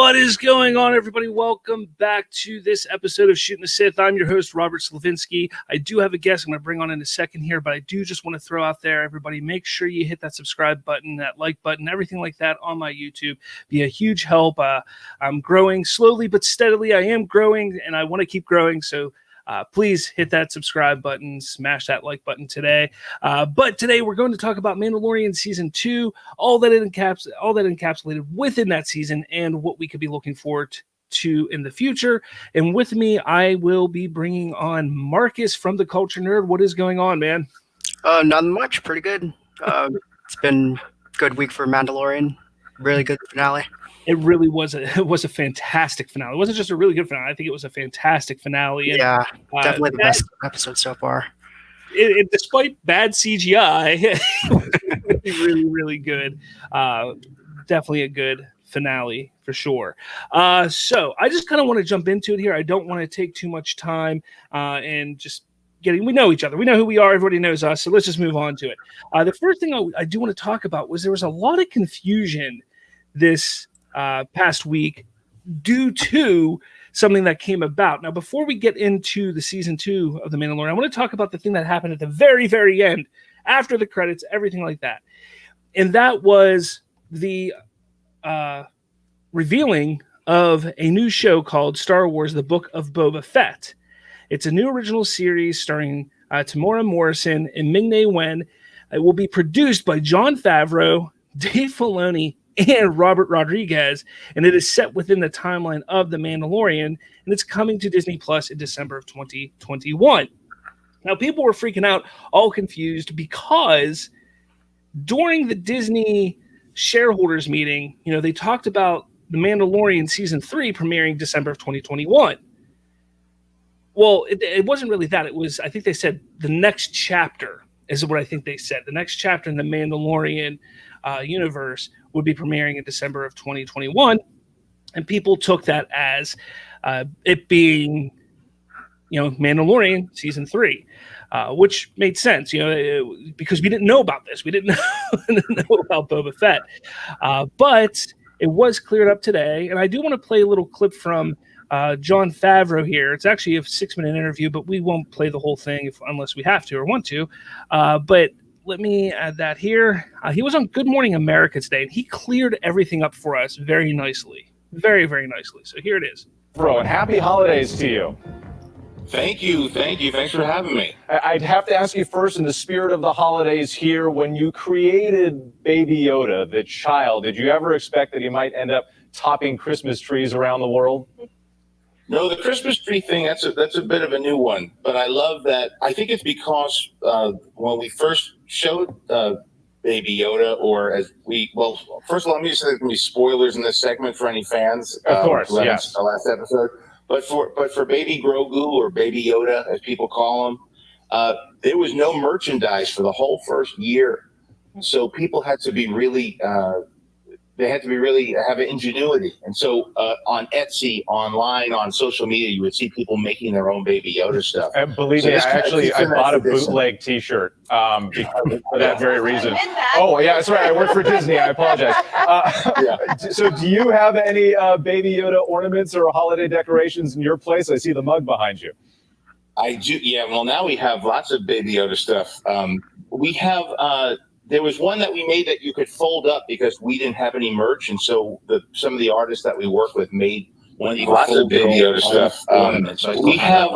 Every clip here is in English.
What is going on, everybody? Welcome back to this episode of Shooting the Sith. I'm your host, Robert Slavinsky. I do have a guest I'm going to bring on in a second here, but I do just want to throw out there, everybody, make sure you hit that subscribe button, that like button, everything like that on my YouTube. Be a huge help. I'm growing slowly but steadily. I am growing, and I want to keep growing, so please hit that subscribe button, smash that like button today. But today we're going to talk about Mandalorian Season 2, all that encapsulated within that season, and what we could be looking forward to in the future. And with me, I will be bringing on Marcus from The Culture Nerd. What is going on, man? Nothing much. Pretty good. It's been a good week for Mandalorian. Really good finale. It really was a fantastic finale. It wasn't just a really good finale. I think it was a fantastic finale. And, yeah, definitely the best episode so far. Despite bad CGI, it was really, really good. Definitely a good finale for sure. So I just kind of want to jump into it here. I don't want to take too much time and just we know each other. We know who we are. Everybody knows us. So let's just move on to it. The first thing I do want to talk about was there was a lot of confusion this past week due to something that came about. Now, before we get into the season 2 of The Mandalorian, I want to talk about the thing that happened at the very, very end, after the credits, everything like that. And that was the revealing of a new show called Star Wars: The Book of Boba Fett. It's a new original series starring Tamora Morrison and Ming-Na Wen. It will be produced by Jon Favreau, Dave Filoni, and Robert Rodriguez, and it is set within the timeline of The Mandalorian, and it's coming to Disney Plus in December of 2021. Now, people were freaking out, all confused, because during the Disney shareholders meeting, they talked about The Mandalorian Season 3 premiering December of 2021. Well, it wasn't really that. It was, I think they said the next chapter is what I think they said. The next chapter in the Mandalorian universe would be premiering in December of 2021, and people took that as it being, Mandalorian Season 3, which made sense, because we didn't know about this. We didn't know about Boba Fett, but it was cleared up today, and I do want to play a little clip from Jon Favreau here. It's actually a 6-minute interview, but we won't play the whole thing unless we have to or want to, but let me add that here. He was on Good Morning America today, and he cleared everything up for us very nicely. Very, very nicely. So here it is. Bro, and happy holidays to you. Thank you. Thanks for having me. I'd have to ask you first, in the spirit of the holidays here, when you created Baby Yoda, the child, did you ever expect that he might end up topping Christmas trees around the world? No, the Christmas tree thing, that's a bit of a new one. But I love that. I think it's because when we first showed Baby Yoda, first of all, let me just say there's going to be spoilers in this segment for any fans. Of course, yes. The last episode. But for Baby Grogu, or Baby Yoda, as people call him, there was no merchandise for the whole first year. So people had to be really... They had to be really have ingenuity. And so on Etsy, online, on social media, you would see people making their own Baby Yoda stuff. And believe me, I bought a bootleg T-shirt for that very reason. Oh, yeah, that's right. I work for Disney. I apologize. So do you have any Baby Yoda ornaments or holiday decorations in your place? I see the mug behind you. I do, yeah. Well, now we have lots of Baby Yoda stuff. We have... there was one that we made that you could fold up because we didn't have any merch, and so some of the artists that we work with made lots of Baby Yoda stuff. We have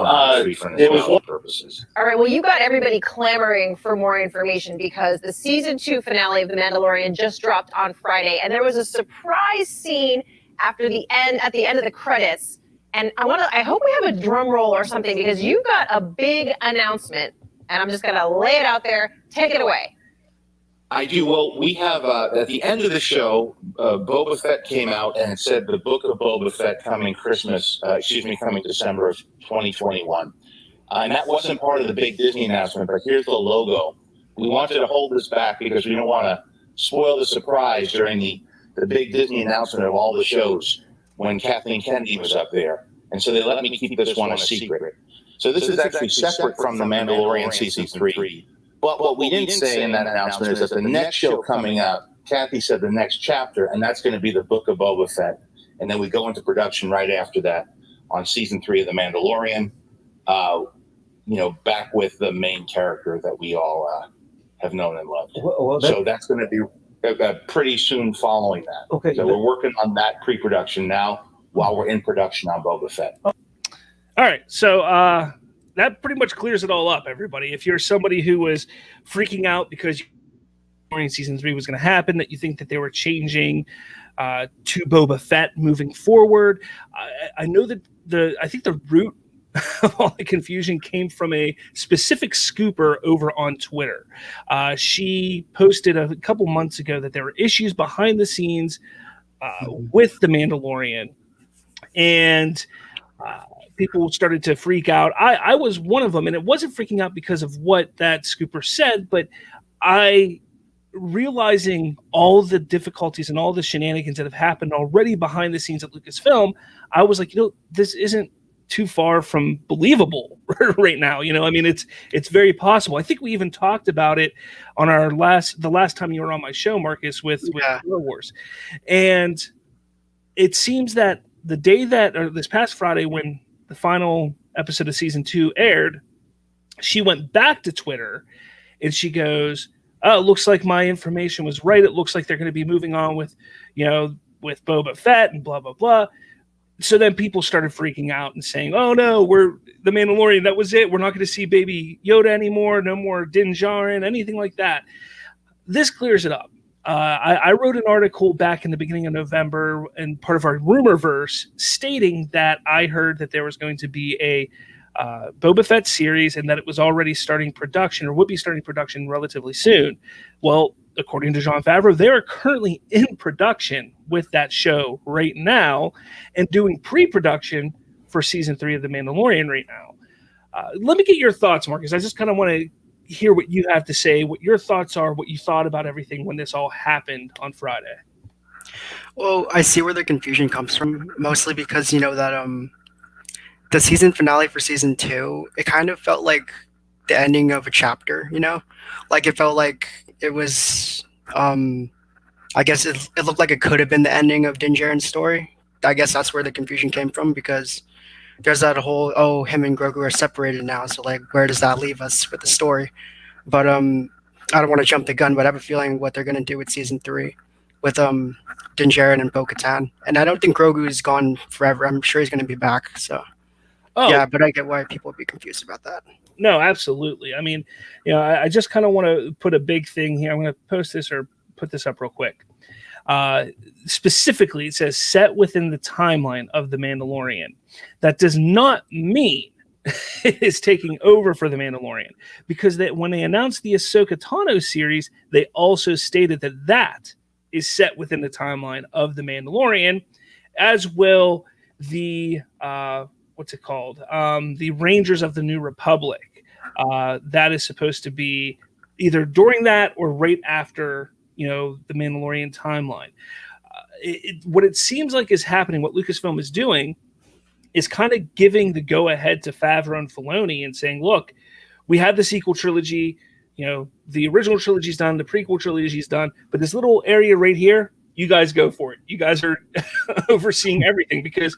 there was one purposes. All right, well, you got everybody clamoring for more information because the season 2 finale of The Mandalorian just dropped on Friday, and there was a surprise scene at the end of the credits. And I hope we have a drum roll or something, because you got a big announcement, and I'm just gonna lay it out there. Take it away. I do. Well, we have at the end of the show, Boba Fett came out and it said the Book of Boba Fett coming December of 2021. And that wasn't part of the big Disney announcement, but here's the logo. We wanted to hold this back because we don't want to spoil the surprise during the big Disney announcement of all the shows when Kathleen Kennedy was up there. And so they let me keep this one a secret. So this is actually separate from The Mandalorian Season 3. But what we didn't say in that announcement is that the next show coming out, Kathy said the next chapter, and that's going to be the Book of Boba Fett. and then we go into production right after that on season 3 of The Mandalorian. Back with the main character that we all have known and loved. So that's going to be pretty soon following that. Okay. So we're working on that pre-production now while we're in production on Boba Fett. All right. So that pretty much clears it all up, everybody. If you're somebody who was freaking out because season 3 was going to happen, that you think that they were changing to Boba Fett moving forward, I know that I think the root of all the confusion came from a specific scooper over on Twitter. She posted a couple months ago that there were issues behind the scenes with The Mandalorian, and people started to freak out. I was one of them, and it wasn't freaking out because of what that scooper said, but realizing all the difficulties and all the shenanigans that have happened already behind the scenes at Lucasfilm, I was like, this isn't too far from believable right now. I mean, it's very possible. I think we even talked about it on the last time you were on my show, Marcus, with Star Wars. And it seems that the day this past Friday, when the final episode of season 2 aired, she went back to Twitter and she goes, "Oh, it looks like my information was right. It looks like they're going to be moving on with Boba Fett and blah, blah, blah." So then people started freaking out and saying, "Oh no, we're The Mandalorian. That was it. We're not going to see Baby Yoda anymore. No more Din Djarin, anything like that." This clears it up. I wrote an article back in the beginning of November and part of our Rumorverse stating that I heard that there was going to be a Boba Fett series and that it was already starting production or would be starting production relatively soon. Well, according to Jon Favreau, they are currently in production with that show right now and doing pre-production for season 3 of The Mandalorian right now. Let me get your thoughts, Marcus. I just kind of want to hear what you have to say, what your thoughts are, what you thought about everything when this all happened on Friday. Well, I see where the confusion comes from, mostly because that the season finale for season 2, it kind of felt like the ending of a chapter. Like it felt like it was. I guess it looked like it could have been the ending of Din Djarin's story. I guess that's where the confusion came from, because there's that whole him and Grogu are separated now. So like, where does that leave us with the story? But I don't want to jump the gun, but I have a feeling what they're gonna do with season 3 with Din Djarin and Bo-Katan. And I don't think Grogu is gone forever. I'm sure he's gonna be back. So yeah, but I get why people would be confused about that. No, absolutely. I mean, I just kind of want to put a big thing here. I'm going to post this or put this up real quick. Specifically, it says set within the timeline of The Mandalorian. That does not mean it is taking over for The Mandalorian, because when they announced the Ahsoka Tano series, they also stated that is set within the timeline of The Mandalorian, as will the what's it called? The Rangers of the New Republic. That is supposed to be either during that or right after, the Mandalorian timeline. What it seems like is happening, what Lucasfilm is doing, is kind of giving the go-ahead to Favreau and Filoni and saying, look, we have the sequel trilogy, the original trilogy's done, the prequel trilogy's done, but this little area right here, you guys go for it. You guys are overseeing everything, because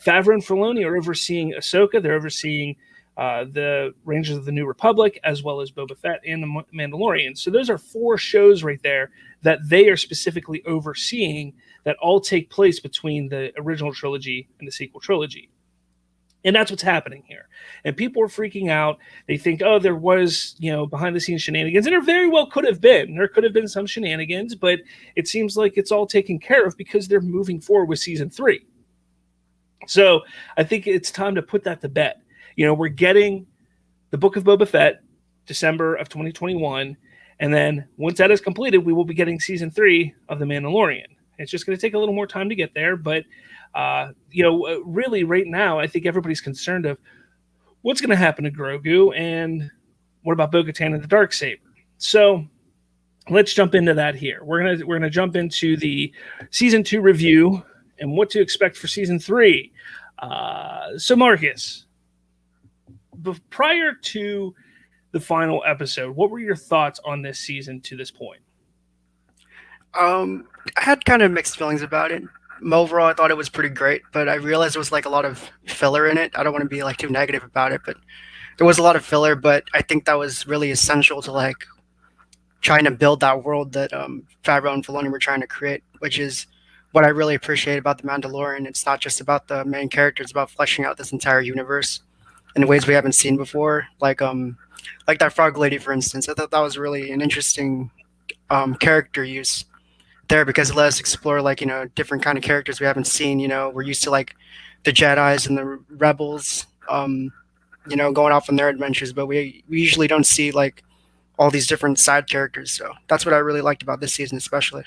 Favreau and Filoni are overseeing Ahsoka, they're overseeing the Rangers of the New Republic, as well as Boba Fett and the Mandalorian. So those are 4 shows right there that they are specifically overseeing that all take place between the original trilogy and the sequel trilogy. And that's what's happening here. And people are freaking out. They think, there was, behind the scenes shenanigans. And there very well could have been. There could have been some shenanigans, but it seems like it's all taken care of because they're moving forward with season 3. So I think it's time to put that to bed. We're getting the Book of Boba Fett December of 2021. And then once that is completed, we will be getting season 3 of The Mandalorian. It's just going to take a little more time to get there. But, really right now, I think everybody's concerned of what's going to happen to Grogu and what about Bo-Katan and the Darksaber. So let's jump into that here. We're gonna jump into the season 2 review and what to expect for season 3. So Marcus, prior to the final episode, what were your thoughts on this season to this point? I had kind of mixed feelings about it. overall, I thought it was pretty great, but I realized there was like a lot of filler in it. I don't want to be like too negative about it, but there was a lot of filler. But I think that was really essential to like trying to build that world that Favreau and Filoni were trying to create, which is what I really appreciate about the Mandalorian. It's not just about the main character; it's about fleshing out this entire universe in ways we haven't seen before. Like that frog lady, for instance. I thought that was really an interesting character use there because it let us explore like different kind of characters we haven't seen. We're used to like the Jedi's and the rebels, going off on their adventures, but we usually don't see like all these different side characters. So that's what I really liked about this season, especially.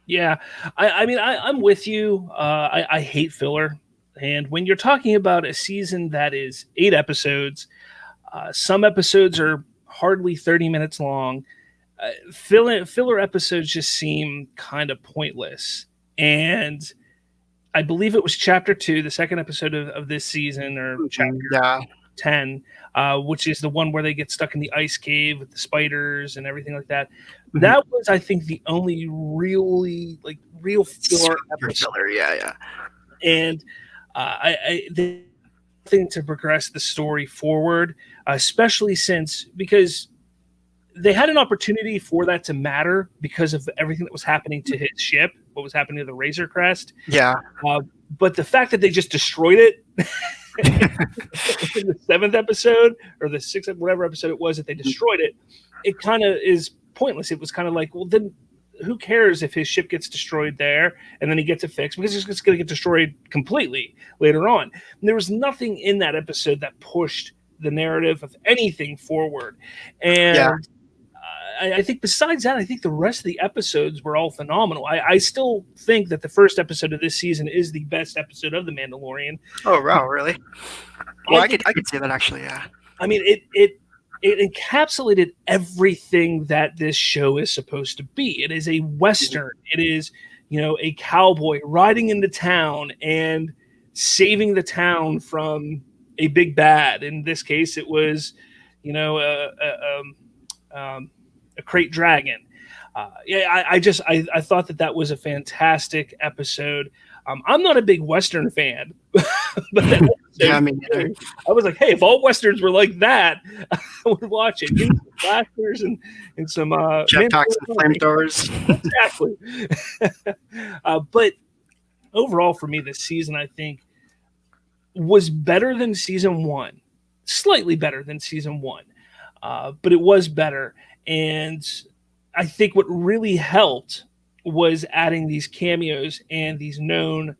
Yeah, I mean, I'm with you. I hate filler, and when you're talking about a season that is 8 episodes, some episodes are hardly 30 minutes long. Filler episodes just seem kind of pointless. And I believe it was chapter 2, the second episode of this season, or chapter 10, which is the one where they get stuck in the ice cave with the spiders and everything like that. Mm-hmm. That was, I think, the only real filler episode. Yeah. And the thing to progress the story forward, especially because they had an opportunity for that to matter because of everything that was happening to his ship, what was happening to the Razor Crest. Yeah. But the fact that they just destroyed it in the 7th episode or the 6th, whatever episode it was that they destroyed it, it kind of is pointless. It was kind of like, well, then who cares if his ship gets destroyed there and then he gets it fixed, because it's just going to get destroyed completely later on. And there was nothing in that episode that pushed the narrative of anything forward. And I think besides that, I think the rest of the episodes were all phenomenal. I still think that the first episode of this season is the best episode of The Mandalorian. Oh, wow, really? Well, I could say that actually, yeah. I mean, it encapsulated everything that this show is supposed to be. It is a Western. It is, a cowboy riding into town and saving the town from a big bad. In this case, it was, a crate dragon. I thought that was a fantastic episode. I'm not a big Western fan, but that episode, I was like, hey, if all Westerns were like that, I would watch it. Give me some blasters and some jetpacks and flamethrowers. Exactly. But overall, for me, this season, I think, was better than season 1. Slightly better than season 1. But it was better. And I think what really helped was adding these cameos and these known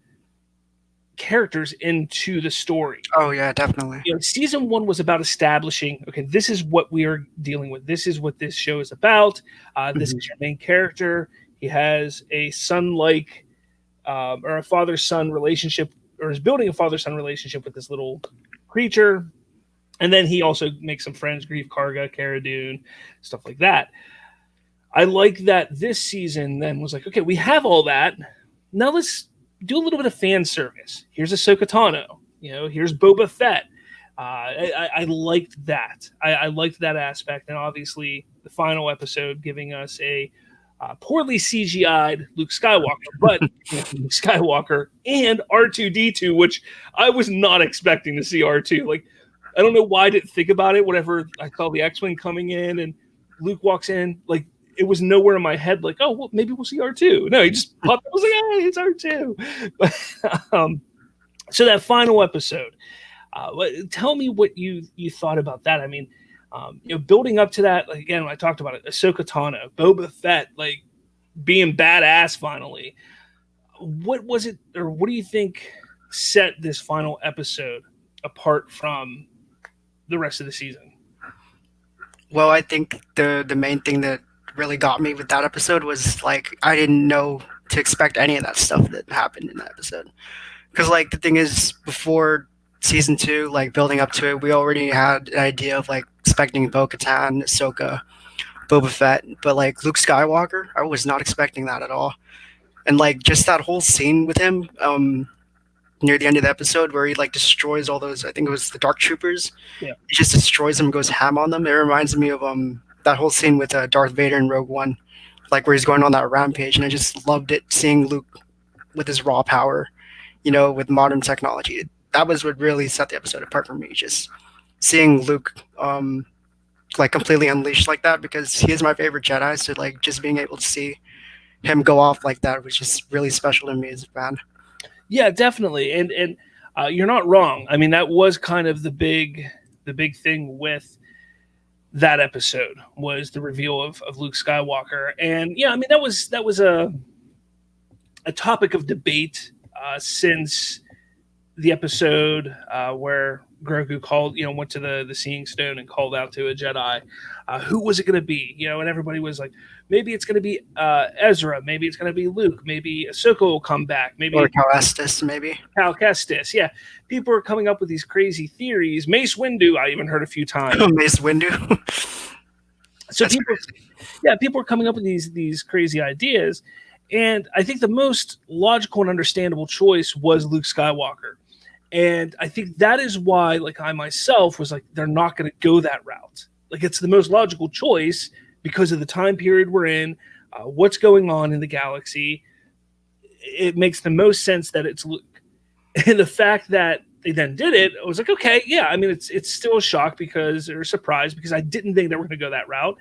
characters into the story. Oh, yeah, definitely. Season 1 was about establishing, okay, this is what we are dealing with. This is what this show is about. This is your main character. He has a son-like or a father-son relationship, or is building a father-son relationship with this little creature. And then he also makes some friends, Grief Karga, Cara Dune, stuff like that. I like that this season then was like, okay, we have all that. Now let's do a little bit of fan service. Here's Ahsoka Tano. Here's Boba Fett. I liked that. I liked that aspect. And obviously the final episode giving us a poorly CGI'd Luke Skywalker, but Luke Skywalker and R2-D2, which I was not expecting to see R2. Like, I don't know why I didn't think about it. Whatever, I saw the X-Wing coming in and Luke walks in. Like, it was nowhere in my head like, oh, well, maybe we'll see R2. No, he just popped up. I was like, hey, it's R2. But, so that final episode, tell me what you thought about that. I mean, building up to that, like, again, when I talked about it, Ahsoka Tano, Boba Fett, like, being badass finally. What was it, or what do you think set this final episode apart from the rest of the season? Well, I think the main thing that really got me with that episode was like I didn't know to expect any of that stuff that happened in that episode, because like the thing is, before season 2, like building up to it, we already had an idea of like expecting Bo-Katan, Ahsoka, Boba Fett, but like Luke Skywalker, I was not expecting that at all. And like just that whole scene with him near the end of the episode where he like destroys all those, I think it was the Dark Troopers. Yeah. He just destroys them, goes ham on them. It reminds me of that whole scene with Darth Vader in Rogue One, like where he's going on that rampage, and I just loved it, seeing Luke with his raw power, with modern technology. That was what really set the episode apart for me. Just seeing Luke like completely unleashed like that, because he is my favorite Jedi. So like just being able to see him go off like that was just really special to me as a fan. Yeah, definitely. And you're not wrong. I mean, that was kind of the big thing with that episode, was the reveal of Luke Skywalker. And yeah, I mean, that was a topic of debate since the episode where Grogu went to the Seeing Stone and called out to a Jedi. Who was it going to be? And everybody was like, maybe it's going to be Ezra, maybe it's going to be Luke, maybe Ahsoka will come back, maybe Cal Kestis, maybe. Cal Kestis, yeah. People are coming up with these crazy theories. Mace Windu, I even heard a few times. Mace Windu. So people are coming up with these crazy ideas, and I think the most logical and understandable choice was Luke Skywalker. And I think that is why, like, I myself was like, they're not going to go that route. Like, it's the most logical choice because of the time period we're in, what's going on in the galaxy. It makes the most sense that it's Luke. And the fact that they then did it, I was like, okay, yeah. I mean, it's still a shock or a surprise, because I didn't think they were going to go that route,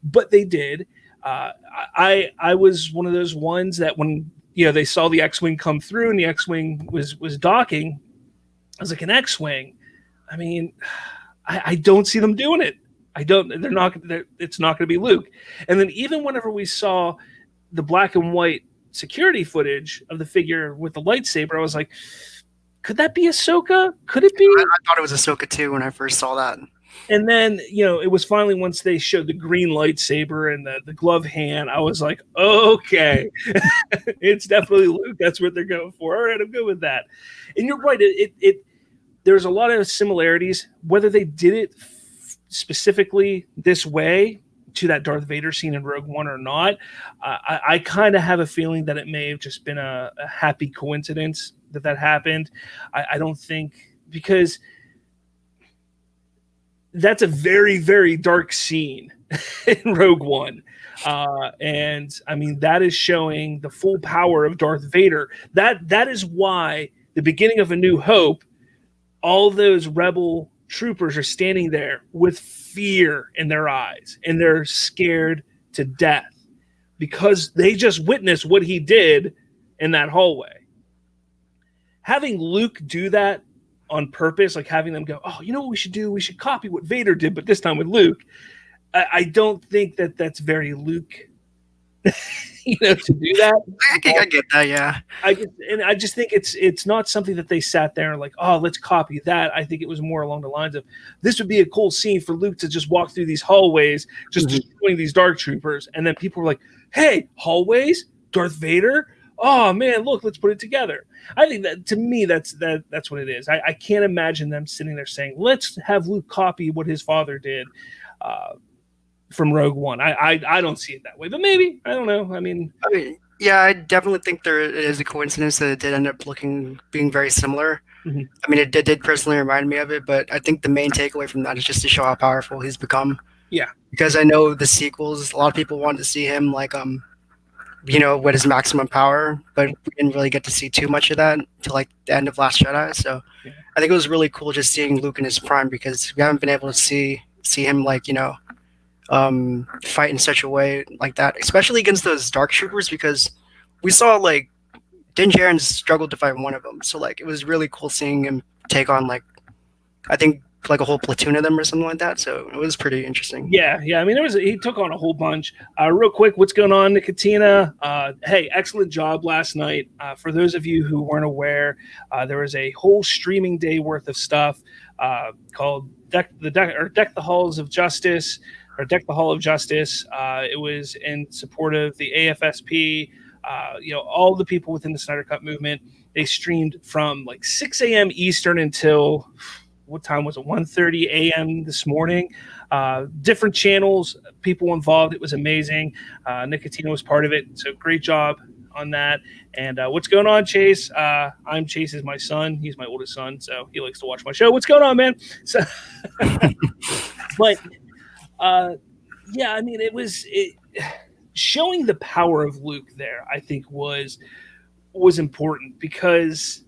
but they did. I was one of those ones that when they saw the X-wing come through and the X-wing was docking, I was like, an X-wing. I mean, I don't see them doing it. It's not going to be Luke. And then even whenever we saw the black and white security footage of the figure with the lightsaber, I was like, could that be Ahsoka? Could it be? I thought it was Ahsoka too when I first saw that. And then, it was finally once they showed the green lightsaber and the glove hand, I was like, okay, it's definitely Luke. That's what they're going for. All right, I'm good with that. And you're right. There's a lot of similarities. Whether they did it specifically this way to that Darth Vader scene in Rogue One or not, I kind of have a feeling that it may have just been a happy coincidence that happened. I don't think, because that's a very, very dark scene in Rogue One. And I mean, that is showing the full power of Darth Vader. That is why the beginning of A New Hope, all those rebel troopers are standing there with fear in their eyes, and they're scared to death because they just witnessed what he did in that hallway. Having Luke do that on purpose, like having them go, oh, you know what we should do? We should copy what Vader did, but this time with Luke. I don't think that's very Luke, to do that. I get that, yeah. I just think it's not something that they sat there and like, oh, let's copy that. I think it was more along the lines of, this would be a cool scene for Luke to just walk through these hallways, just destroying these dark troopers, and then people were like, hey, hallways, Darth Vader. Oh man, look, let's put it together. I think that, to me, that's what it is. I can't imagine them sitting there saying, let's have Luke copy what his father did from Rogue One. I don't see it that way, but maybe, I don't know. I mean, yeah, I definitely think there is a coincidence that it did end up being very similar. Mm-hmm. I mean, it did personally remind me of it, but I think the main takeaway from that is just to show how powerful he's become. Yeah. Because I know the sequels, a lot of people wanted to see him like with his maximum power, but we didn't really get to see too much of that until like the end of Last Jedi. So yeah. I think it was really cool just seeing Luke in his prime, because we haven't been able to see him like fight in such a way like that, especially against those dark troopers, because we saw like Din Djarin struggled to fight one of them. So like it was really cool seeing him take on like, I think, like a whole platoon of them or something like that. So it was pretty interesting. Yeah. I mean, he took on a whole bunch. Real quick, what's going on, Nicotina? Hey, excellent job last night. For those of you who weren't aware, there was a whole streaming day worth of stuff called Deck the Halls of Justice, or Deck the Hall of Justice. It was in support of the AFSP. All the people within the Snyder Cut movement. They streamed from like 6 a.m. Eastern until, what time was it? 1:30 a.m. this morning. Different channels, people involved. It was amazing. Nicotina was part of it. So great job on that. And what's going on, Chase? I'm Chase is my son. He's my oldest son, so he likes to watch my show. What's going on, man? So, but yeah, I mean, it showing the power of Luke there, I think, was was important because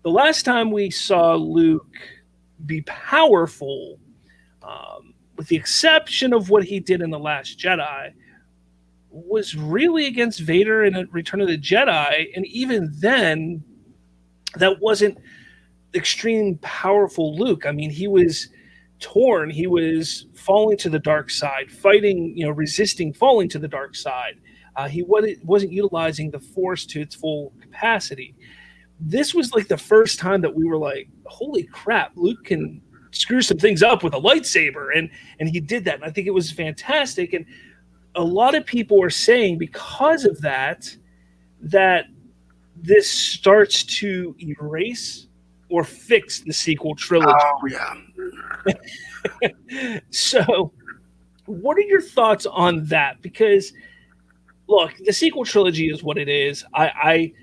the last time we saw Luke be powerful, with the exception of what he did in The Last Jedi, was really against Vader in Return of the Jedi. And even then, that wasn't extreme powerful Luke. I mean, he was torn. He was falling to the dark side, fighting, resisting falling to the dark side. He wasn't utilizing the Force to its full capacity. This was like the first time that we were like, holy crap, Luke can screw some things up with a lightsaber. And he did that. And I think it was fantastic. And a lot of people are saying because of that this starts to erase or fix the sequel trilogy. Oh, yeah. So what are your thoughts on that? Because look, the sequel trilogy is what it is. I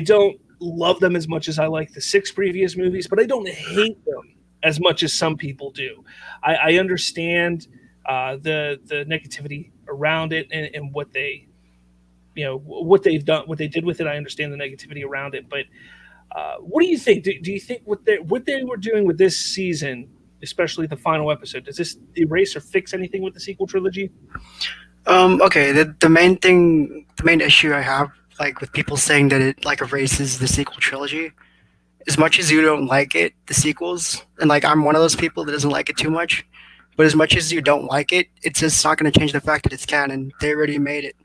don't love them as much as I like the 6 previous movies, but I don't hate them as much as some people do. I understand the negativity around it and what they, what they've done, what they did with it. I understand the negativity around it, but what do you think? Do you think what they were doing with this season, especially the final episode, does this erase or fix anything with the sequel trilogy? Okay, the main issue I have, like, with people saying that it like erases the sequel trilogy, as much as you don't like it, the sequels, and like I'm one of those people that doesn't like it too much, but as much as you don't like it, it's just not going to change the fact that it's canon. They already made it.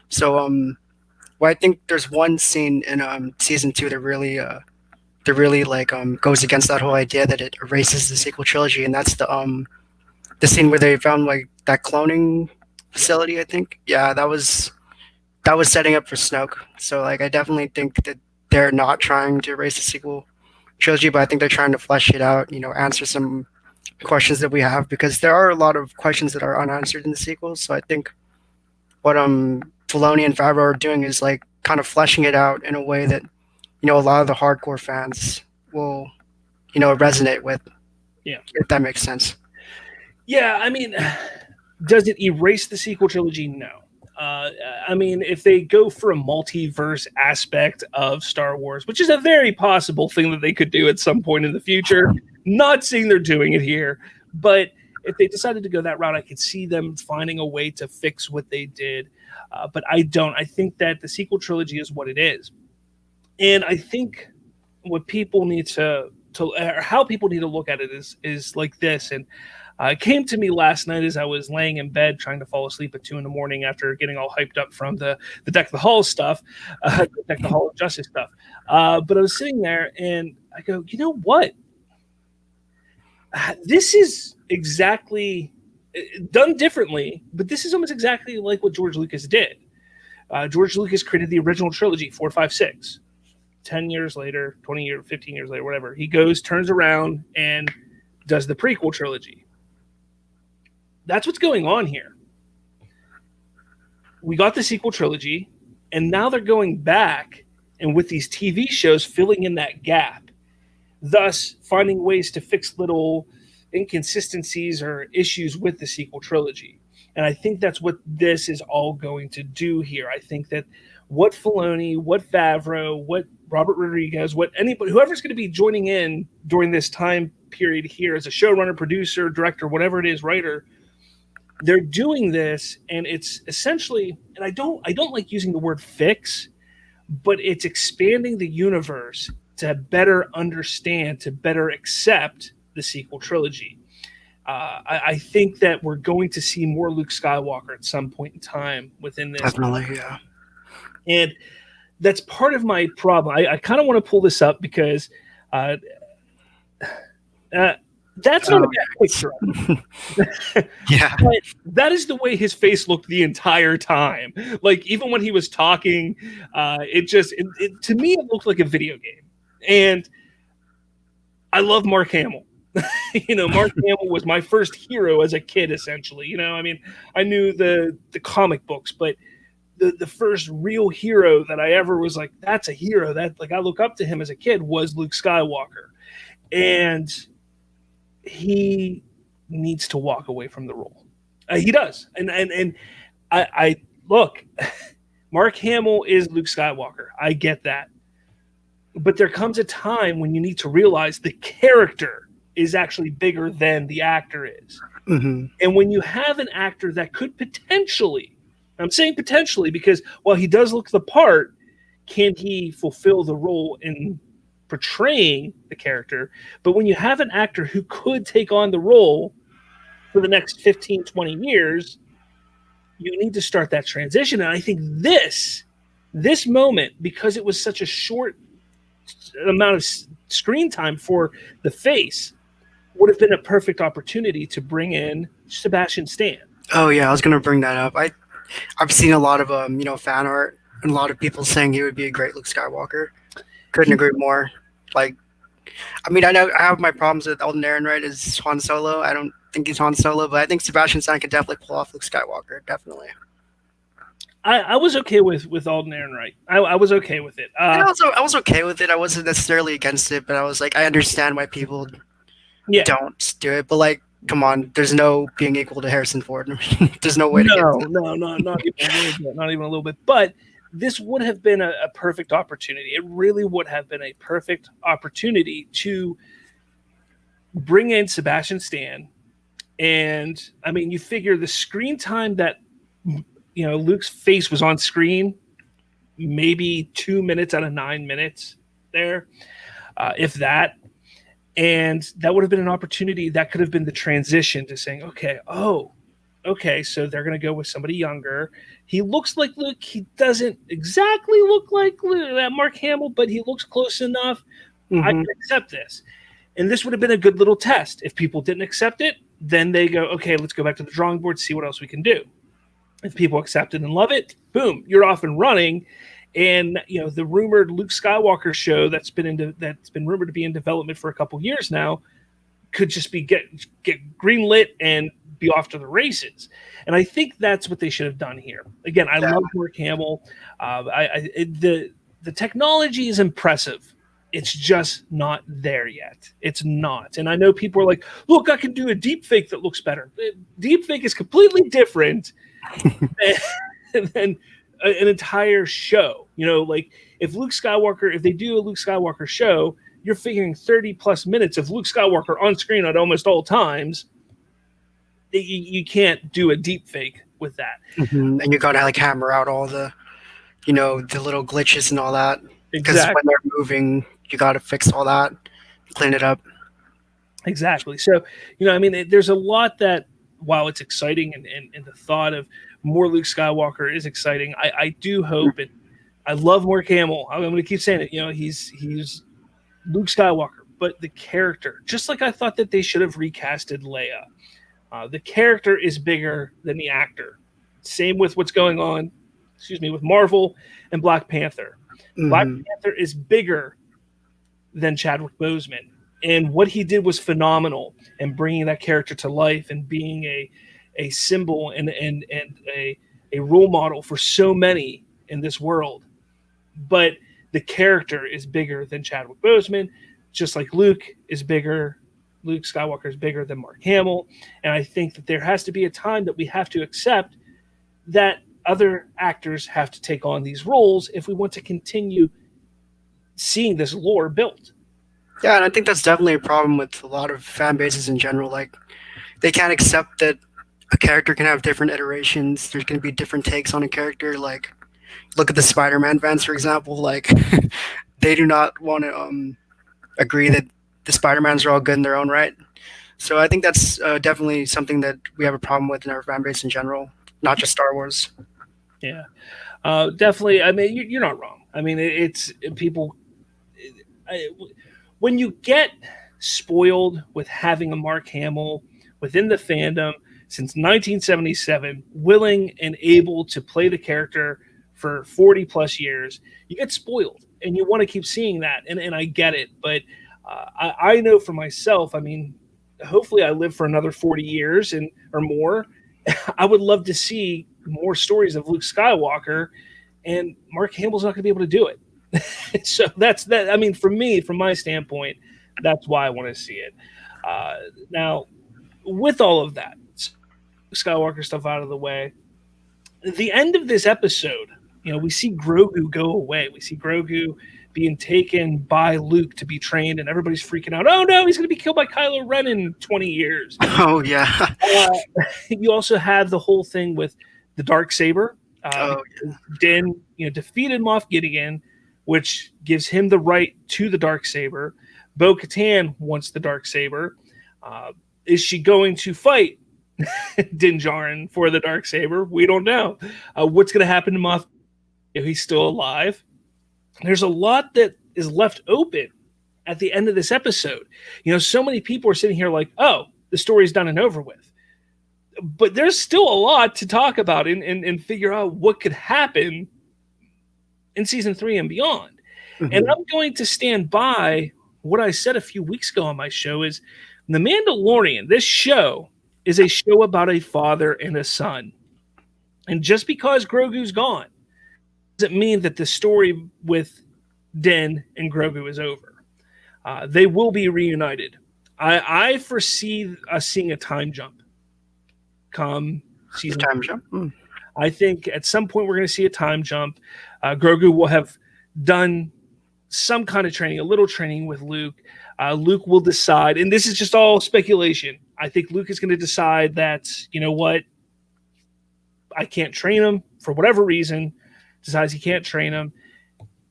So well, I think there's one scene in season 2 that really like goes against that whole idea that it erases the sequel trilogy, and that's the scene where they found like that cloning facility. I think, yeah, that was setting up for Snoke. So like I definitely think that they're not trying to erase the sequel trilogy, but I think they're trying to flesh it out, answer some questions that we have, because there are a lot of questions that are unanswered in the sequels. So I think what Filoni and Favreau are doing is like kind of fleshing it out in a way that a lot of the hardcore fans will resonate with. Yeah, if that makes sense. Yeah, I mean, does it erase the sequel trilogy? No. I mean, if they go for a multiverse aspect of Star Wars, which is a very possible thing that they could do at some point in the future, not saying they're doing it here, but if they decided to go that route, I could see them finding a way to fix what they did. But I don't. I think that the sequel trilogy is what it is. And I think what people need to or how people need to look at it is like this. And it came to me last night as I was laying in bed trying to fall asleep at 2 a.m. after getting all hyped up from the Deck of the Hall stuff, Deck of the Hall of Justice stuff. But I was sitting there and I go, you know what? This is exactly done differently, but this is almost exactly like what George Lucas did. George Lucas created the original trilogy, 4, 5, 6. 10 years later, 20 years, 15 years later, whatever, he goes, turns around, and does the prequel trilogy. That's what's going on here. We got the sequel trilogy, and now they're going back and with these TV shows filling in that gap, thus finding ways to fix little inconsistencies or issues with the sequel trilogy. And I think that's what this is all going to do here. I think that what Filoni, what Favreau, what Robert Rodriguez, what anybody, whoever's going to be joining in during this time period here as a showrunner, producer, director, whatever it is, writer, they're doing this, and it's essentially, and I don't like using the word fix, but it's expanding the universe to better understand, to better accept the sequel trilogy. I think that we're going to see more Luke Skywalker at some point in time within this. Definitely, yeah. And that's part of my problem. I kind of want to pull this up because that's not a bad picture. Yeah. But that is the way his face looked the entire time. Like, even when he was talking, it to me, it looked like a video game. And I love Mark Hamill. Mark Hamill was my first hero as a kid, essentially. I mean, I knew the comic books, but the first real hero that I ever was like, that's a hero that, like, I look up to him as a kid was Luke Skywalker. And he needs to walk away from the role. He does. And I look, Mark Hamill is Luke Skywalker. I get that. But there comes a time when you need to realize the character is actually bigger than the actor is. Mm-hmm. And when you have an actor that could potentially, I'm saying potentially because while he does look the part, can he fulfill the role in portraying the character? But when you have an actor who could take on the role for the next 15, 20 years, you need to start that transition. And I think this moment, because it was such a short amount of screen time for the face, would have been a perfect opportunity to bring in Sebastian Stan. Oh yeah, I was gonna bring that up. I've seen a lot of fan art and a lot of people saying he would be a great Luke Skywalker. Couldn't agree more. Like, I mean, I know I have my problems with Alden Ehrenreich as Han Solo. I don't think he's Han Solo, but I think Sebastian Stan could definitely pull off Luke Skywalker. Definitely. I was okay with Alden Ehrenreich. I was okay with it. I was okay with it. I wasn't necessarily against it, but I was like, I understand why people don't do it. But like, come on, there's no being equal to Harrison Ford. There's no way to get not even a little bit. But this would have been a perfect opportunity. It really would have been a perfect opportunity to bring in Sebastian Stan. And I mean, you figure the screen time that Luke's face was on screen, maybe 2 minutes out of 9 minutes there, if that. And that would have been an opportunity that could have been the transition to saying, okay, so they're going to go with somebody younger. He looks like Luke. He doesn't exactly look like Mark Hamill, but he looks close enough. Mm-hmm. I can accept this. And this would have been a good little test. If people didn't accept it, then they go, okay, let's go back to the drawing board, see what else we can do. If people accept it and love it, boom, you're off and running. And the rumored Luke Skywalker show that's been rumored to be in development for a couple years now could just be get greenlit and be off to the races. And I think that's what they should have done here. Again, I love Mark Hamill. The technology is impressive. It's just not there yet. It's not. And I know people are like, look, I can do a deep fake that looks better. Deep fake is completely different than an entire show. Like if they do a Luke Skywalker show, you're figuring 30 plus minutes of Luke Skywalker on screen at almost all times. You can't do a deep fake with that. Mm-hmm. And you got to like hammer out all the, the little glitches and all that. Because when they're moving, you got to fix all that, clean it up. Exactly. So, there's a lot that, while it's exciting and the thought of more Luke Skywalker is exciting, I do hope, and I love Mark Hamill. I'm going to keep saying it. He's Luke Skywalker, but the character, just like I thought that they should have recasted Leia. The character is bigger than the actor. Same with what's going on, with Marvel and Black Panther. Mm-hmm. Black Panther is bigger than Chadwick Boseman. And what he did was phenomenal, and bringing that character to life and being a symbol and a role model for so many in this world. But the character is bigger than Chadwick Boseman, just like Luke Skywalker is bigger than Mark Hamill. And I think that there has to be a time that we have to accept that other actors have to take on these roles if we want to continue seeing this lore built. Yeah, and I think that's definitely a problem with a lot of fan bases in general. Like, they can't accept that a character can have different iterations. There's going to be different takes on a character. Like, look at the Spider-Man fans, for example. Like, they do not want to agree that the Spider-Mans are all good in their own right. So I think that's definitely something that we have a problem with in our fan base in general, not just Star Wars. Yeah, definitely. I mean, you're not wrong. I mean, it's people. When you get spoiled with having a Mark Hamill within the fandom since 1977, willing and able to play the character for 40 plus years, you get spoiled and you want to keep seeing that. And I get it. But I know for myself, I mean, hopefully I live for another 40 years or more. I would love to see more stories of Luke Skywalker, and Mark Hamill's not going to be able to do it. So that's that. I mean, for me, from my standpoint, that's why I want to see it. Now, with all of that Skywalker stuff out of the way, the end of this episode, we see Grogu go away. We see Grogu being taken by Luke to be trained, and everybody's freaking out. Oh no, he's going to be killed by Kylo Ren in 20 years. Oh yeah. You also have the whole thing with the Darksaber. Din, defeated Moff Gideon, which gives him the right to the Darksaber. Bo-Katan wants the Darksaber. Is she going to fight Din Djarin for the Darksaber? We don't know. What's going to happen to Moff if he's still alive? There's a lot that is left open at the end of this episode. So many people are sitting here like, oh, the story's done and over with. But there's still a lot to talk about and figure out what could happen in season 3 and beyond. Mm-hmm. And I'm going to stand by what I said a few weeks ago on my show is The Mandalorian, this show is a show about a father and a son. And just because Grogu's gone doesn't mean that the story with Din and Grogu is over. They will be reunited. I foresee us seeing a time jump come season. Time jump? I think at some point we're going to see a time jump. Grogu will have done some kind of training, a little training with Luke. Luke will decide, and this is just all speculation. I think Luke is going to decide that, you know what, I can't train him for whatever reason, decides he can't train him.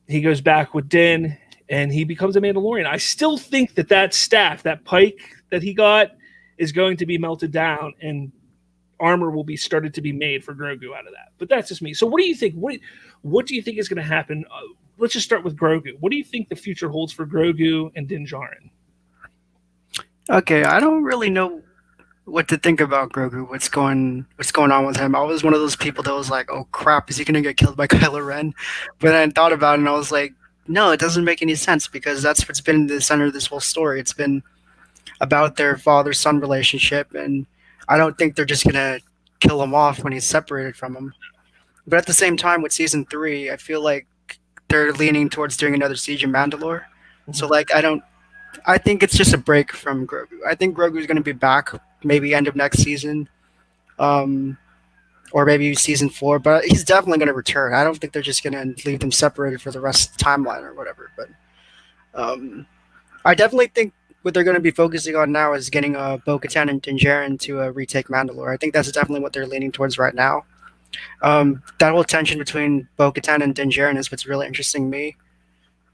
He goes back with Din, and he becomes a Mandalorian. I still think that staff, that pike that he got, is going to be melted down, and armor will be started to be made for Grogu out of that. But that's just me. So what do you think? What do you think is going to happen? Let's just start with Grogu. What do you think the future holds for Grogu and Din Djarin? Okay, I don't really know what to think about Grogu. What's going on with him? I was one of those people that was like, "Oh crap, is he going to get killed by Kylo Ren?" But then I thought about it and I was like, "No, it doesn't make any sense because that's what's been the center of this whole story. It's been about their father-son relationship, and I don't think they're just going to kill him off when he's separated from him." But at the same time, with season 3, I feel like they're leaning towards doing another Siege of Mandalore. Mm-hmm. So I think it's just a break from Grogu. I think Grogu is going to be back maybe end of next season, or maybe season 4. But he's definitely going to return. I don't think they're just going to leave them separated for the rest of the timeline or whatever. But I definitely think what they're going to be focusing on now is getting Bo-Katan and Din Djarin to retake Mandalore. I think that's definitely what they're leaning towards right now. That whole tension between Bo-Katan and Din Djarin is what's really interesting to me.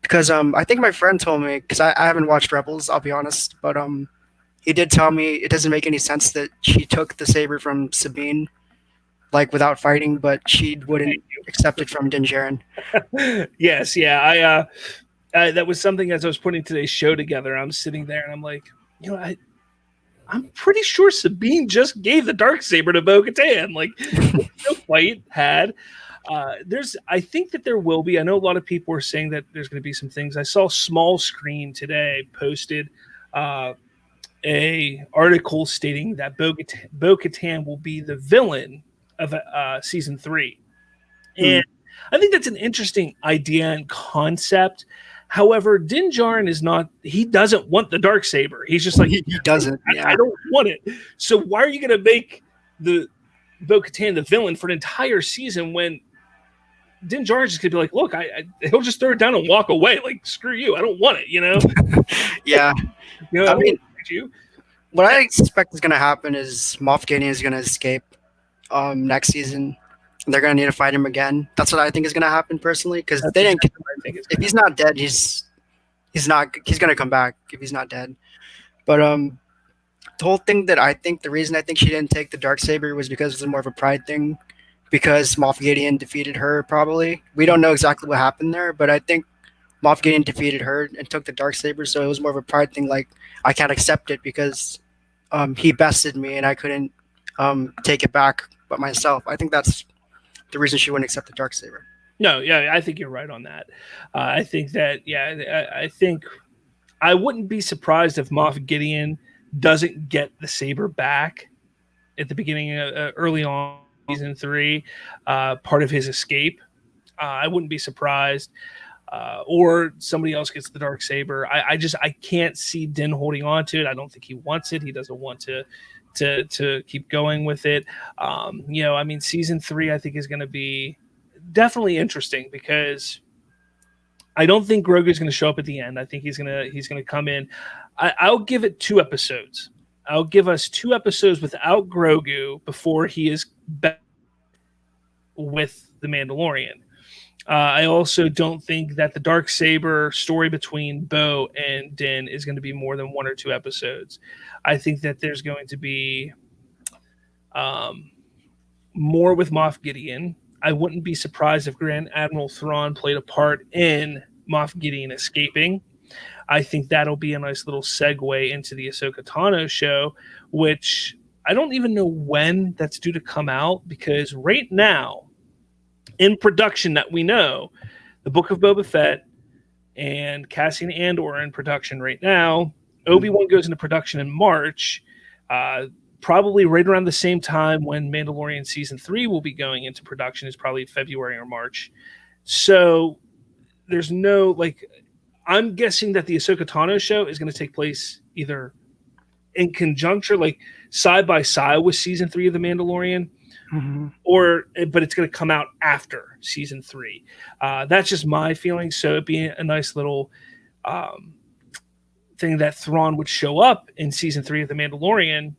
Because I think my friend told me, because I haven't watched Rebels, I'll be honest, but he did tell me it doesn't make any sense that she took the saber from Sabine, without fighting, but she wouldn't accept it from Din Djarin. Yes, yeah, that was something as I was putting today's show together. I'm sitting there and I'm like, I'm pretty sure Sabine just gave the Darksaber to Bo-Katan. No fight had. I think that there will be. I know a lot of people are saying that there's going to be some things. I saw Small Screen today posted a article stating that Bo-Katan will be the villain of season 3. And I think that's an interesting idea and concept. However, Din Djarin is not. He doesn't want the Darksaber. He's just like he doesn't. I don't want it. So why are you going to make the Bo-Katan the villain for an entire season when Din Djarin's just going to be like, look, he'll just throw it down and walk away. Screw you. I don't want it. Yeah. I mean, what I expect is going to happen is Moff Gideon is going to escape next season. They're going to need to fight him again. That's what I think is going to happen personally, because they didn't. If he's not dead, he's going to come back if he's not dead. But the whole thing the reason I think she didn't take the Darksaber was because it was more of a pride thing, because Moff Gideon defeated her. Probably we don't know exactly what happened there, but I think Moff Gideon defeated her and took the Darksaber, so it was more of a pride thing. I can't accept it because he bested me and I couldn't take it back but myself. I think that's the reason she wouldn't accept the Darksaber. No, yeah, I think you're right on that. I think that, I think I wouldn't be surprised if Moff Gideon doesn't get the saber back at the beginning, early on season 3, part of his escape. I wouldn't be surprised. Or somebody else gets the Darksaber. I can't see Din holding on to it. I don't think he wants it. He doesn't want to keep going with it. Season 3, I think, is going to be definitely interesting because I don't think Grogu's going to show up at the end. I think he's gonna come in. I'll give it 2 episodes. I'll give us 2 episodes without Grogu before he is back with the Mandalorian. I also don't think that the Darksaber story between Bo and Din is going to be more than 1 or 2 episodes. I think that there's going to be more with Moff Gideon. I wouldn't be surprised if Grand Admiral Thrawn played a part in Moff Gideon escaping. I think that'll be a nice little segue into the Ahsoka Tano show, which I don't even know when that's due to come out, because right now, in production that we know, the Book of Boba Fett and Cassian Andor are in production right now. Obi-Wan goes into production in March, probably right around the same time when Mandalorian Season 3 will be going into production, is probably February or March. So there's no, like, I'm guessing that the Ahsoka Tano show is going to take place either in conjunction, like side by side with Season 3 of The Mandalorian, but it's going to come out after Season 3. That's just my feeling. So it'd be a nice little thing that Thrawn would show up in Season 3 of The Mandalorian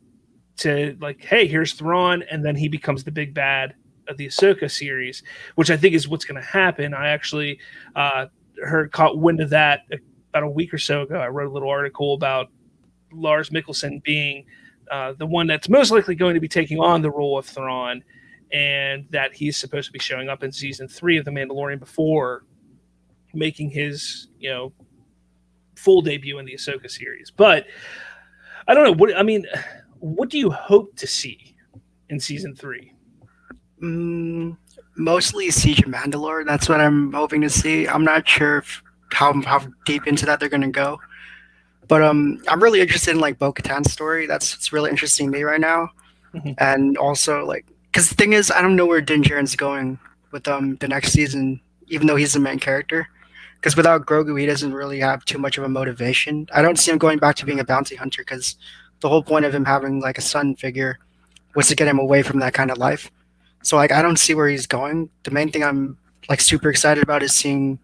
to, like, hey, here's Thrawn, and then he becomes the big bad of the Ahsoka series, which I think is what's going to happen. I actually caught wind of that about a week or so ago. I wrote a little article about Lars Mikkelsen being the one that's most likely going to be taking on the role of Thrawn, and that he's supposed to be showing up in Season 3 of The Mandalorian before making his, full debut in the Ahsoka series. But I don't know. What do you hope to see in Season 3? Mostly Siege of Mandalore. That's what I'm hoping to see. I'm not sure how deep into that they're going to go. But I'm really interested in, like, Bo-Katan's story. It's really interesting to me right now. And also, like, because the thing is, I don't know where Din Djarin's going with the next season, even though he's the main character. Because without Grogu, he doesn't really have too much of a motivation. I don't see him going back to being a bounty hunter, because the whole point of him having, like, a son figure was to get him away from that kind of life. So, like, I don't see where he's going. The main thing I'm, like, super excited about is seeing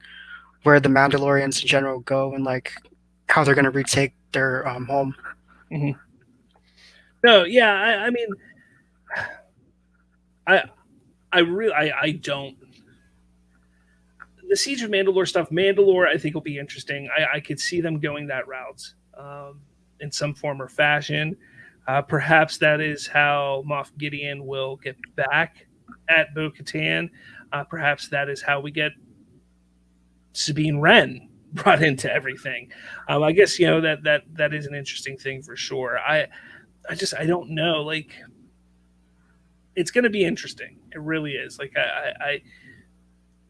where the Mandalorians in general go, and, like, how they're going to retake their home. No, yeah, I don't. The Siege of Mandalore stuff, Mandalore, I think will be interesting. I could see them going that route in some form or fashion. Perhaps that is how Moff Gideon will get back at Bo-Katan. Perhaps that is how we get Sabine Wren brought into everything. I guess, that is an interesting thing for sure. I don't know. Like, it's going to be interesting. It really is. Like,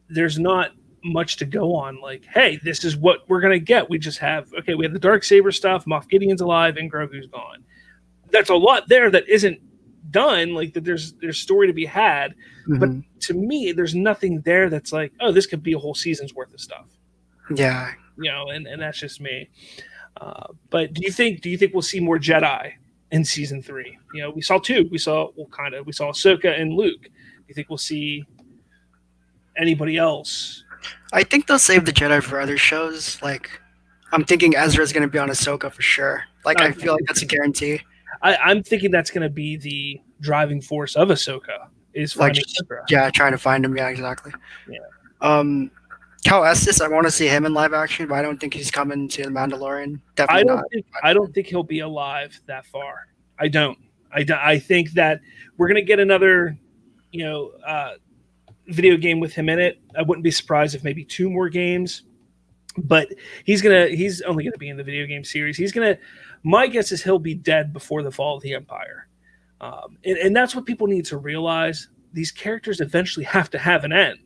there's not much to go on. Like, hey, this is what we're going to get. We just have, we have the Darksaber stuff. Moff Gideon's alive and Grogu's gone. That's a lot there that isn't done. Like, that there's story to be had. But to me, there's nothing there that's like, oh, this could be a whole season's worth of stuff. Yeah. And that's just me. But do you think we'll see more Jedi in Season 3? We saw 2. We saw Ahsoka and Luke. Do you think we'll see anybody else? I think they'll save the Jedi for other shows. Like, I'm thinking Ezra's going to be on Ahsoka for sure. Like, I feel like that's a guarantee. I'm thinking that's going to be the driving force of Ahsoka, is finding Ezra. Yeah, trying to find him. Yeah, exactly. Yeah. Cal Estes, I want to see him in live action, but I don't think he's coming to The Mandalorian. Definitely not. I don't think he'll be alive that far. I don't. I think that we're going to get another, video game with him in it. I wouldn't be surprised if maybe 2 more games, but he's only going to be in the video game series. My guess is he'll be dead before the fall of the Empire. And that's what people need to realize. These characters eventually have to have an end.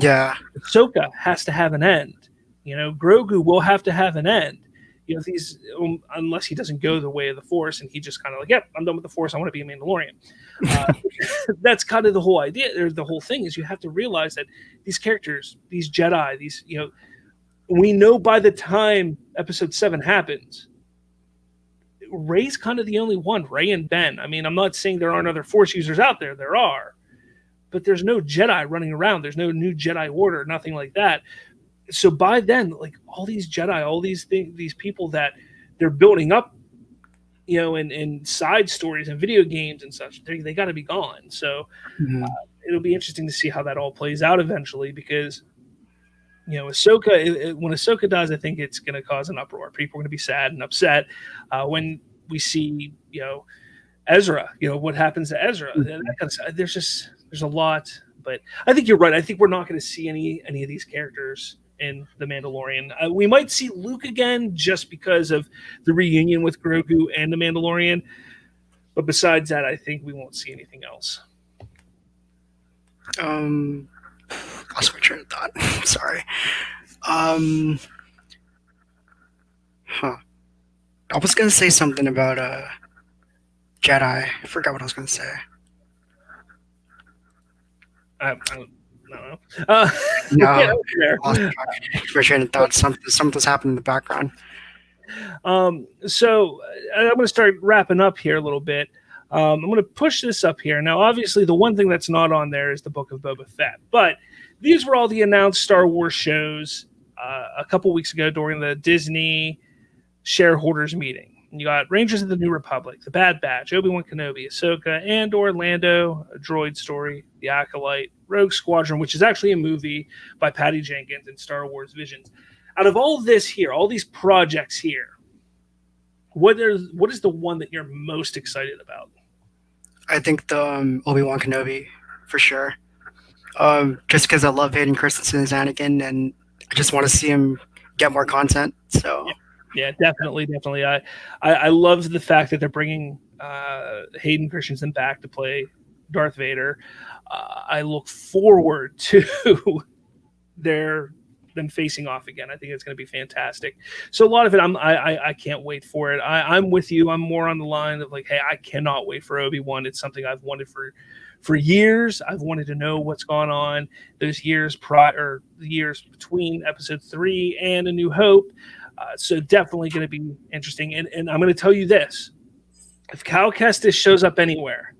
Yeah. Ahsoka has to have an end. Grogu will have to have an end. These, unless he doesn't go the way of the Force and he just kind of like, yep, I'm done with the Force. I want to be a Mandalorian. That's kind of the whole idea. The whole thing is you have to realize that these characters, these Jedi, we know by the time Episode 7 happens, Rey's kind of the only one. Rey and Ben. I'm not saying there aren't other Force users out there. There are. but there's no Jedi running around. There's no new Jedi Order, nothing like that. So by then, like all these Jedi, all these things, these people that they're building up, you know, in side stories and video games and such, they got to be gone. So it'll be interesting to see how that all plays out eventually, because, you know, Ahsoka, when Ahsoka dies, I think it's going to cause an uproar. People are going to be sad and upset when we see, you know, Ezra, you know, what happens to Ezra. That kind of stuff. There's a lot, but I think you're right. I think we're not going to see any of these characters in The Mandalorian. We might see Luke again just because of the reunion with Grogu and The Mandalorian. But besides that, I think we won't see anything else. Lost my train of thought. Sorry. I was going to say something about Jedi. I forgot what I was going to say. I don't know. No, lost my train of thought. Something's happened in the background. So I'm going to start wrapping up here a little bit. I'm going to push this up here. Now, obviously, the one thing that's not on there is the Book of Boba Fett. But these were all the announced Star Wars shows a couple weeks ago during the Disney shareholders meeting. You got Rangers of the New Republic, The Bad Batch, ObiWan Kenobi, Ahsoka, Andor, Lando, A Droid Story, The Acolyte, Rogue Squadron, which is actually a movie by Patty Jenkins and Star Wars Visions. Out of all this here, all these projects here, what is the one that you're most excited about? I think the ObiWan Kenobi, for sure. Just because I love Hayden Christensen as Anakin, and I just want to see him get more content. So. Yeah, definitely. I love the fact that they're bringing Hayden Christensen back to play Darth Vader. I look forward to them facing off again. I think it's going to be fantastic. So a lot of it, I can't wait for it. I'm with you. I'm more on the line of like, hey, I cannot wait for Obi-Wan. It's something I've wanted for years. I've wanted to know what's gone on those years prior, the years between Episode 3 and A New Hope. So definitely going to be interesting. And I'm going to tell you this. If Cal Kestis shows up anywhere,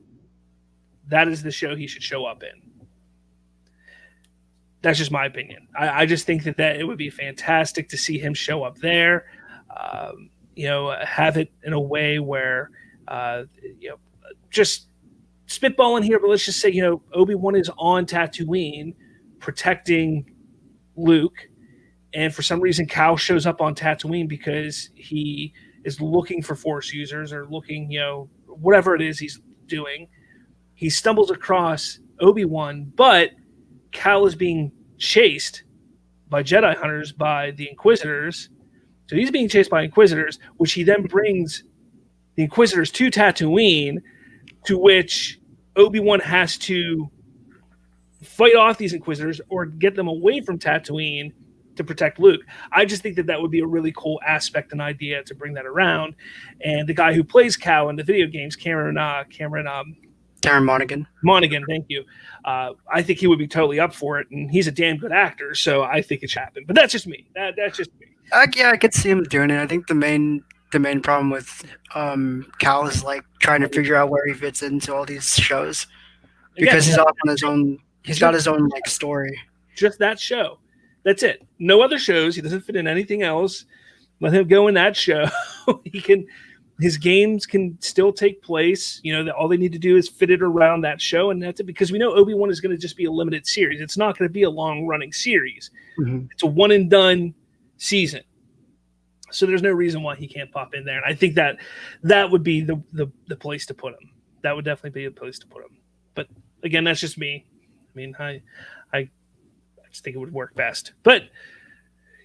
that is the show he should show up in. That's just my opinion. I just think that it would be fantastic to see him show up there. You know, have it in a way where, you know, just spitballing here, but let's just say, you know, Obi-Wan is on Tatooine protecting Luke. And for some reason, Cal shows up on Tatooine because he is looking for Force users or looking, you know, whatever it is he's doing. He stumbles across Obi-Wan, but Cal is being chased by Jedi hunters, by the Inquisitors. So he's being chased by Inquisitors, which he then brings the Inquisitors to Tatooine, to which Obi-Wan has to fight off these Inquisitors or get them away from Tatooine to protect Luke. I just think that would be a really cool aspect and idea to bring that around. And the guy who plays Cal in the video games, Cameron Monaghan, thank you. I think he would be totally up for it, and he's a damn good actor, so I think it should happen. But that's just me. That's just me. Yeah, I could see him doing it. I think the main problem with Cal is like trying to figure out where he fits into all these shows, because he's off on his own. He's got his own like story. Just that show. That's it. No other shows. He doesn't fit in anything else. Let him go in that show. His games can still take place. You know, all they need to do is fit it around that show, and that's it. Because we know Obi-Wan is going to just be a limited series. It's not going to be a long-running series. Mm-hmm. It's a one-and-done season. So there's no reason why he can't pop in there. And I think that would be the place to put him. That would definitely be the place to put him. But again, that's just me. I mean, I just think it would work best. But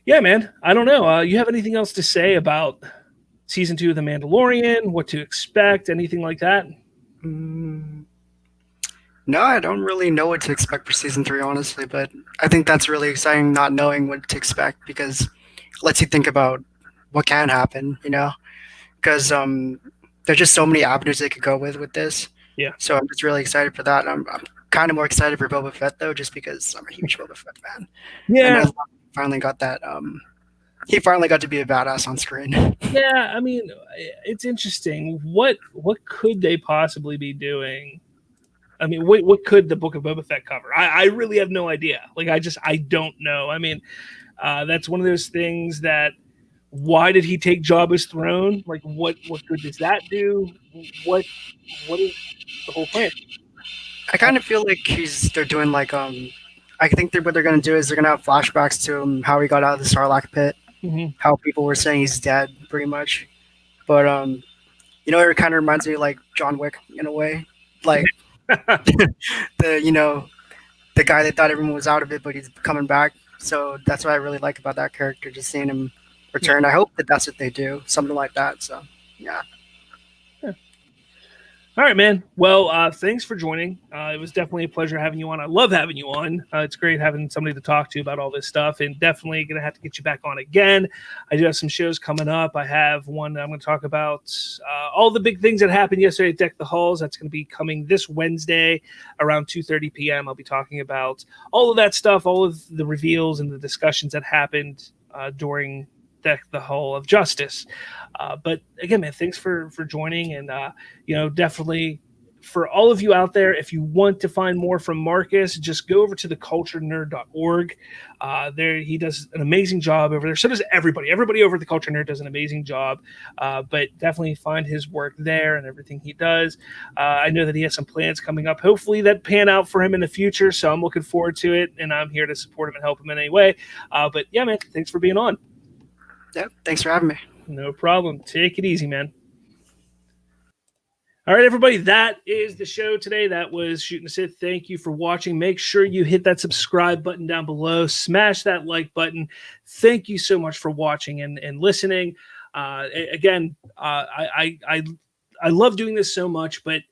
yeah, man, I don't know. You have anything else to say about season 2 of The Mandalorian? What to expect? Anything like that? No, I don't really know what to expect for season 3, honestly. But I think that's really exciting, not knowing what to expect, because it lets you think about what can happen. You know, because there's just so many avenues they could go with this. Yeah. So I'm just really excited for that. I'm kind of more excited for Boba Fett, though, just because I'm a huge Boba Fett fan. Yeah. And I finally got that. He finally got to be a badass on screen. Yeah, I mean, it's interesting. What could they possibly be doing I mean, what could the Book of Boba Fett cover? I really have no idea. Like, I don't know. I mean, that's one of those things that, why did he take Jabba's throne? Like, what good does that do? What is the whole plan? I kind of feel like they're doing like I think what they're gonna do is they're gonna have flashbacks to how he got out of the Sarlacc pit, how people were saying he's dead, pretty much. But you know, it kind of reminds me of like John Wick in a way, like the guy that thought everyone was out of it, but he's coming back. So that's what I really like about that character, just seeing him return. I hope that that's what they do, something like that. So yeah. All right, man. Well, thanks for joining. It was definitely a pleasure having you on. I love having you on. It's great having somebody to talk to about all this stuff, and definitely going to have to get you back on again. I do have some shows coming up. I have one that I'm going to talk about all the big things that happened yesterday at Deck the Halls. That's going to be coming this Wednesday around 2:30 p.m. I'll be talking about all of that stuff, all of the reveals and the discussions that happened during Deck the Hall of Justice. But again, man, thanks for joining, and definitely for all of you out there, if you want to find more from Marcus, just go over to theculturenerd.org. There, he does an amazing job over there. So does everybody. Everybody over at the Culture Nerd does an amazing job. But definitely find his work there and everything he does. I know that he has some plans coming up. Hopefully that pan out for him in the future. So I'm looking forward to it, and I'm here to support him and help him in any way. But yeah, man, thanks for being on. Yep. Thanks for having me. No problem. Take it easy, man. All right, everybody, that is the show today. That was Shooting the Sith. Thank you for watching. Make sure you hit that subscribe button down below. Smash that like button. Thank you so much for watching and listening. Again, I love doing this so much, but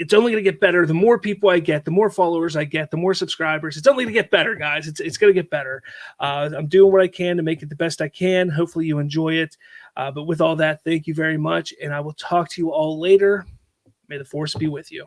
it's only going to get better. The more people I get, the more followers I get, the more subscribers. It's only going to get better, guys. It's going to get better. I'm doing what I can to make it the best I can. Hopefully you enjoy it. But with all that, thank you very much. And I will talk to you all later. May the Force be with you.